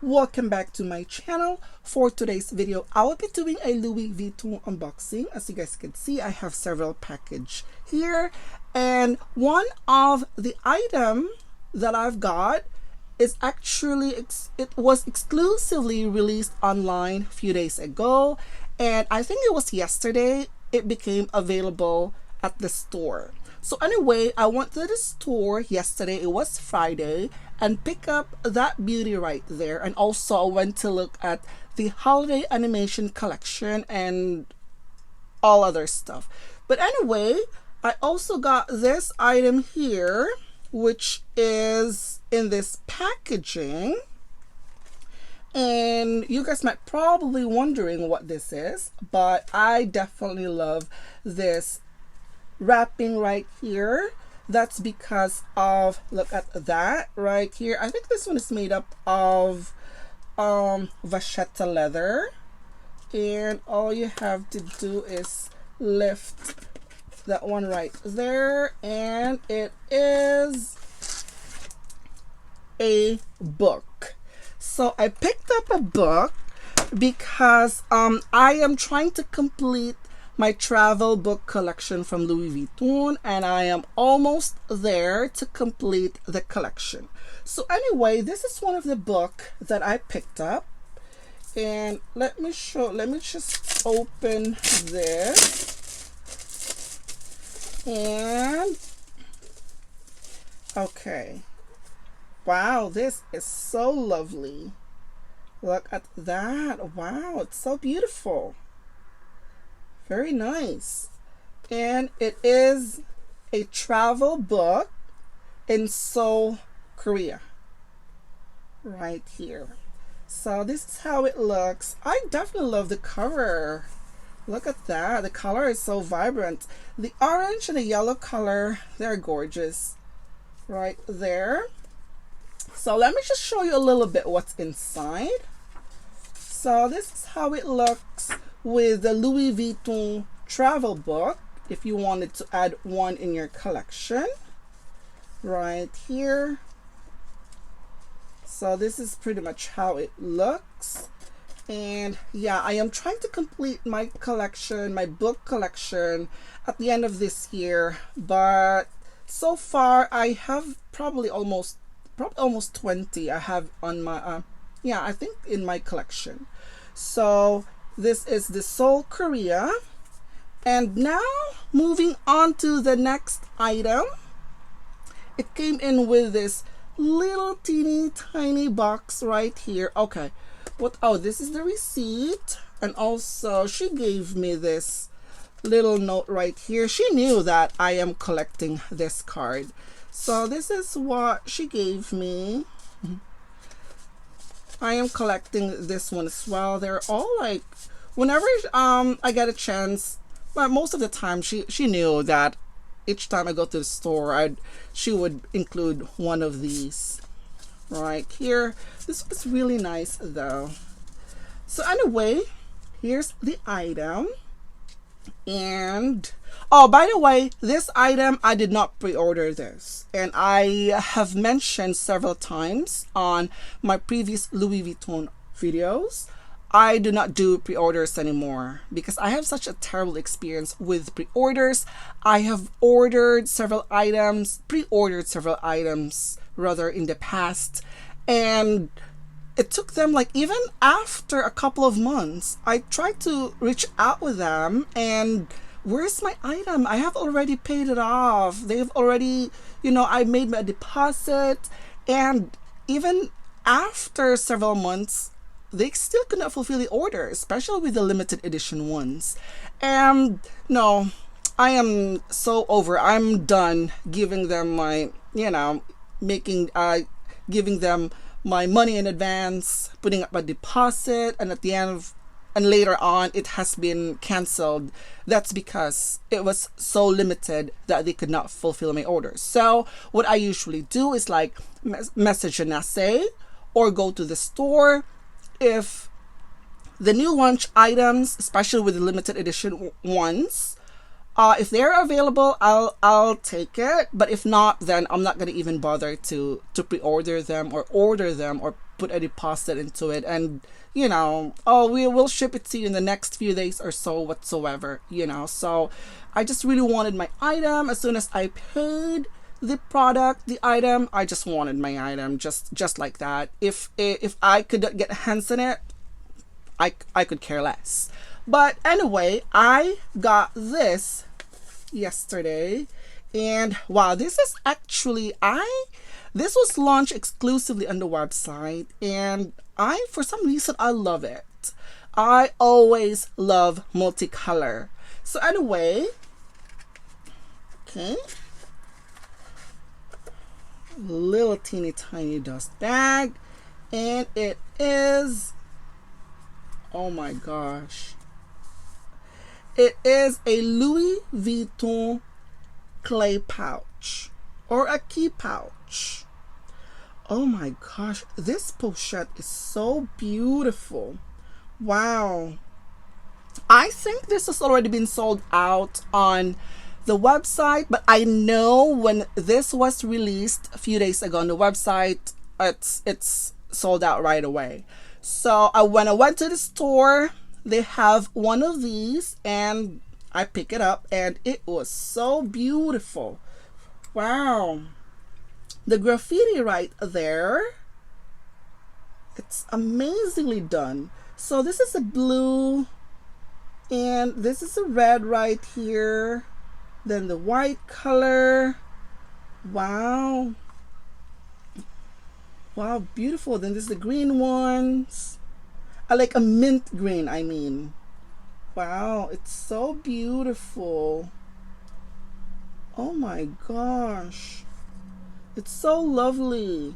welcome back to my channel. For today's video, I will be doing a Louis Vuitton unboxing. As you guys can see, I have several packages here, and one of the item that I've got is actually it was exclusively released online a few days ago, and I think it was yesterday it became available at the store. So anyway, I went to the store yesterday, it was Friday, and pick up that beauty right there. And also I went to look at the holiday animation collection and all other stuff. But anyway, I also got this item here, which is in this packaging. And you guys might probably wondering what this is, but I definitely love this wrapping right here. That's because of, look at that right here. I think this one is made up of vachetta leather, and all you have to do is lift that one right there, and it is a book. So I picked up a book because I am trying to complete my travel book collection from Louis Vuitton, and I am almost there to complete the collection. So anyway, this is one of the book that I picked up, and let me just open this. And okay, wow, this is so lovely. Look at that. Wow, it's so beautiful. Very nice. And it is a travel book in Seoul, Korea. Right here. So this is how it looks. I definitely love the cover. Look at that. The color is so vibrant. The orange and the yellow color, they're gorgeous. Right there. So let me just show you a little bit what's inside. So this is how it looks with the Louis Vuitton travel book, if you wanted to add one in your collection. Right here. So this is pretty much how it looks. And yeah, I am trying to complete my collection, my book collection, at the end of this year, but so far I have probably almost 20 I have on my yeah, I think in my collection. So this is the Seoul, Korea. And now moving on to the next item. It came in with this little teeny tiny box right here. Okay, what? Oh, this is the receipt, and also she gave me this little note right here. She knew that I am collecting this card, so this is what she gave me. I am collecting this one as well. They're all like, whenever I get a chance, but most of the time she knew that each time I go to the store, she would include one of these right here. This was really nice though. So anyway, here's the item. And oh, by the way, this item, I did not pre-order this, and I have mentioned several times on my previous Louis Vuitton videos, I do not do pre-orders anymore because I have such a terrible experience with pre-orders. I have ordered several items, pre-ordered several items rather, in the past, and it took them, like, even after a couple of months, I tried to reach out with them, and where's my item? I have already paid it off. They've already, I made my deposit, and even after several months, they still could not fulfill the order, especially with the limited edition ones. And no, I am so over. I'm done giving them my, giving them my money in advance, putting up a deposit, and at the end of, and later on it has been canceled. That's because it was so limited that they could not fulfill my order. So what I usually do is like message an essay or go to the store. If the new launch items, especially with the limited edition ones, if they're available, I'll take it. But if not, then I'm not gonna even bother to pre-order them or order them or put a deposit into it, and you know, oh, we will ship it to you in the next few days or so whatsoever, you know. So I just really wanted my item. As soon as I paid the product, the item, I just wanted my item, just like that. If I could get hands on it, I could care less. But anyway, I got this yesterday, and wow, this is actually, this was launched exclusively on the website, and for some reason I love it. I always love multicolor. So anyway, okay, little teeny tiny dust bag, and it is, oh my gosh, it is a Louis Vuitton clay pouch or a key pouch. Oh my gosh, this pochette is so beautiful. Wow. I think this has already been sold out on the website, but I know when this was released a few days ago on the website, it's sold out right away. So when I went to the store, they have one of these, and I pick it up, and it was so beautiful. Wow. The graffiti right there, it's amazingly done. So this is a blue, and this is a red right here, then the white color. Wow. Wow, beautiful. Then there's the green ones. I like a mint green, I mean. Wow, it's so beautiful. Oh my gosh. It's so lovely.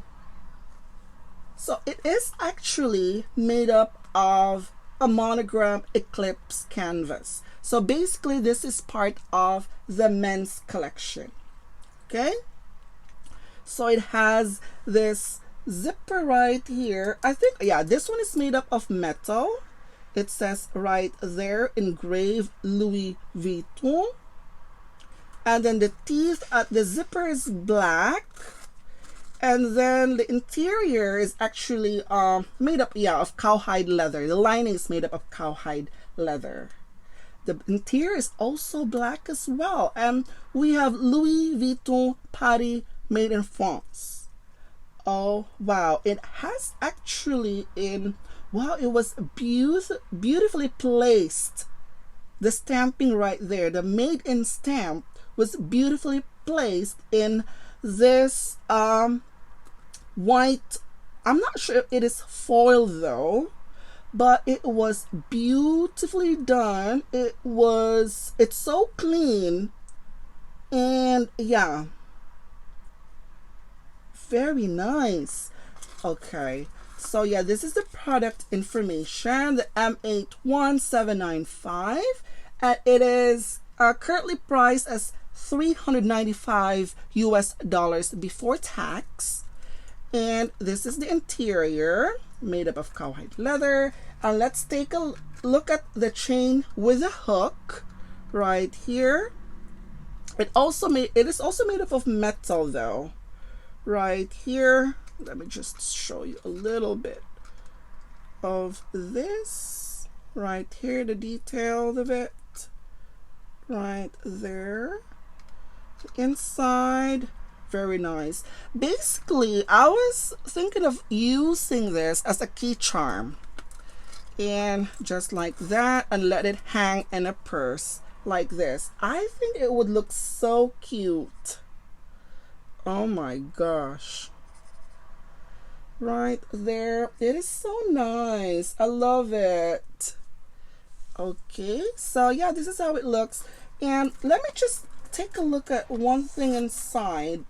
So it is actually made up of a monogram eclipse canvas. So basically this is part of the men's collection. Okay? So it has this zipper right here. I think, yeah, this one is made up of metal. It says right there, engraved Louis Vuitton. And then the teeth at the zipper is black. And then the interior is actually made up, yeah, of cowhide leather. The lining is made up of cowhide leather. The interior is also black as well. And we have Louis Vuitton Paris made in France. Oh, wow. It has actually wow, it was beautifully placed. The stamping right there, the made in stamp was beautifully placed in this white, I'm not sure if it is foil though, but it was beautifully done. It's so clean, and yeah, very nice. Okay, so yeah, this is the product information, the M81795, and it is currently priced as $395 US before tax. And this is the interior, made up of cowhide leather. And let's take a look at the chain with a hook right here. It is also made up of metal though. Right here, let me just show you a little bit of this. Right here, the detail of it. Right there. Inside, very nice. Basically, I was thinking of using this as a key charm, and just like that, and let it hang in a purse like this. I think it would look so cute. Oh my gosh. Right there, it is so nice. I love it. Okay, so yeah, this is how it looks. And let me just take a look at one thing inside.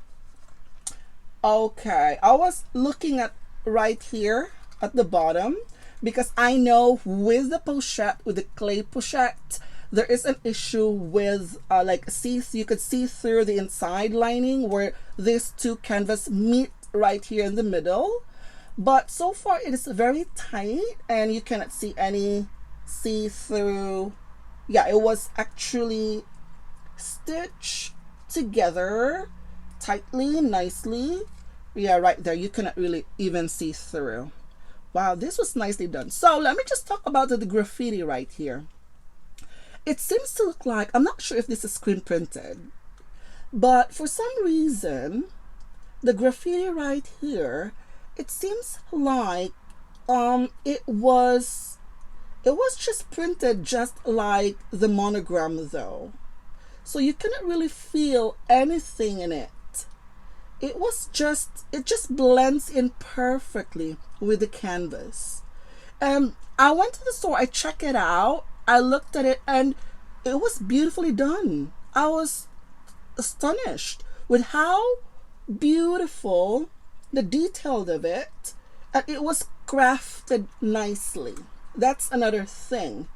Okay, I was looking at right here at the bottom, because I know with the pochette, with the clay pochette, there is an issue with you could see through the inside lining where these two canvas meet right here in the middle. But so far it is very tight, and you cannot see any see-through. Yeah, it was actually stitched together tightly, nicely. Yeah, right there, you cannot really even see through. Wow, this was nicely done. So let me just talk about the graffiti right here. It seems to look like, I'm not sure if this is screen printed, but for some reason, the graffiti right here, it seems like it was just printed just like the monogram though. So you cannot really feel anything in it. It just blends in perfectly with the canvas. I went to the store, I checked it out, I looked at it, and it was beautifully done. I was astonished with how beautiful the detail of it, and it was crafted nicely. That's another thing.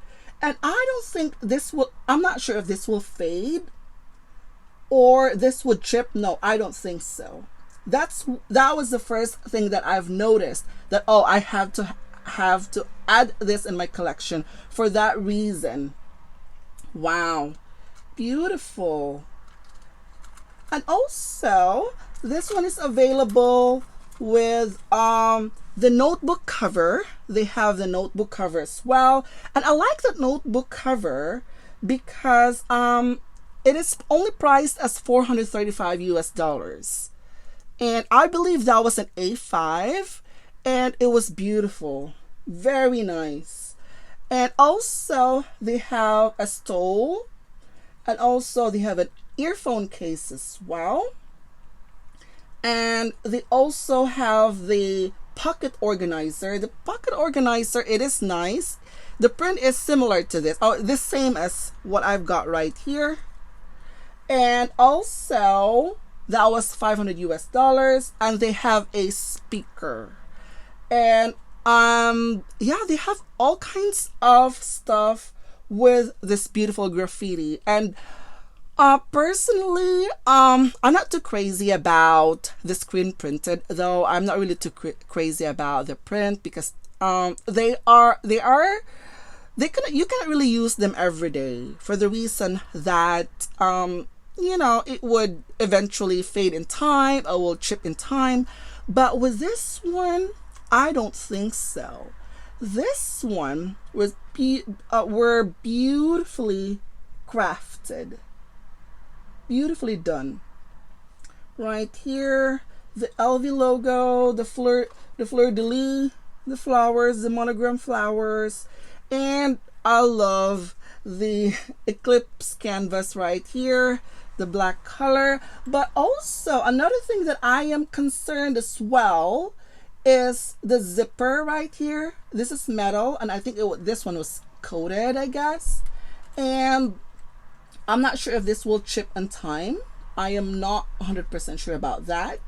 And I don't think this will, I'm not sure if this will fade or this would chip. No, I don't think so. That was the first thing that I've noticed, that oh, I have to add this in my collection for that reason. Wow, beautiful. And also this one is available with the notebook cover. They have the notebook cover as well, and I like the notebook cover because it is only priced as $435 US, and I believe that was an A5, and it was beautiful, very nice. And also they have a stole, and also they have an earphone case as well. And they also have the pocket organizer. The pocket organizer, it is nice. The print is similar to this. Oh, the same as what I've got right here. And also, that was $500 US. And they have a speaker. And yeah, they have all kinds of stuff with this beautiful graffiti. And personally, I'm not too crazy about the screen printed, though. I'm not really too crazy about the print because you cannot really use them every day for the reason that you know, it would eventually fade in time or will chip in time. But with this one, I don't think so. This one was were beautifully crafted. Beautifully done. Right here, the LV logo, the fleur de lis, the flowers, the monogram flowers, and I love the eclipse canvas right here, the black color. But also another thing that I am concerned as well is the zipper right here. This is metal, and I think this one was coated, I guess, and I'm not sure if this will chip in time. I am not 100% sure about that,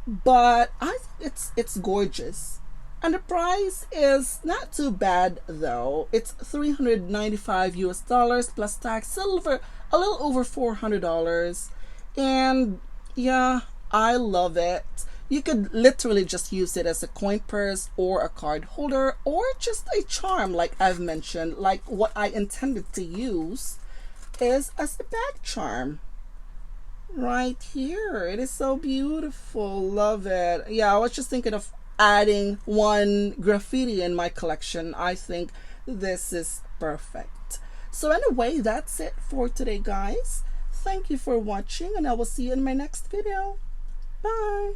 but I think it's gorgeous, and the price is not too bad though. It's $395 US plus tax, silver a little over $400, and yeah, I love it. You could literally just use it as a coin purse or a card holder or just a charm, like I've mentioned. Like what I intended to use is as a bag charm right here. It is so beautiful. Love it. Yeah, I was just thinking of adding one graffiti in my collection. I think this is perfect. So anyway, that's it for today, guys. Thank you for watching, and I will see you in my next video. Bye.